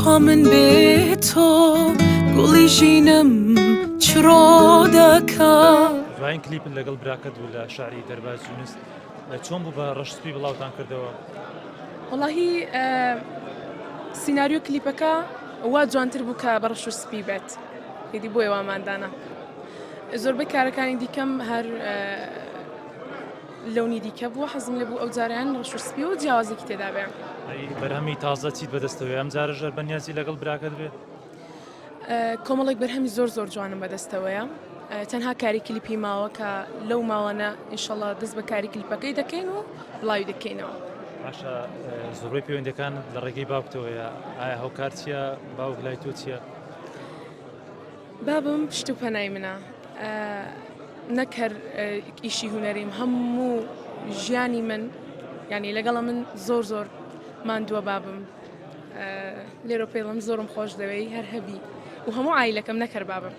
من بێتۆ گوڵی ژینم چڕۆ دەکا. دوایین کلیپن لەگەڵ براکەت بوو لە شاری دەرباز یونس چۆن بوو بە ڕەشسپی بڵاوتان کردەوە؟ وەڵاهی سیناریۆ کلیپەکە وا جوانتر بوو کە بە ڕەش و سپی بێت هێدی بۆی واماندانە. زۆربەی کارەکانی دیکەم هەر لەونی دیکە بووە حەزم لێ بوو ئەو جاریان ڕەش و سپی و جیاوازێکی تێدا بێ. بەرهەمی تازە چیت بەدەستەوە ئەم جارە ژەر بەنیازی لەگەڵ براکەت بێت؟ کۆمەڵێک بەرهەمی زۆر جوانم بەدەستەوەیە. تەنها کاری کلیپی ماوە کە لەو ماوەنە ئینشەڵا دەست بە کاری کلیپەکەی دەکەین و بڵاوی دەکەینەوە. باشە زۆربەی پەیوەندەکان لە ڕێگەی باوکتەوەیە، ئایا هاوکار چییە؟ باوک لای تۆ چییە؟ بابم پشت و پەنای منە، نەک هەر ئیشی هونەریم، هەموو ژیانی من یعنی لەگەڵە من زۆر ماندووە بابم. لێرە پێڵم زۆرم خۆش دەوێی هەر هەبی و هەموو عایلەکەم نەکرد بابم.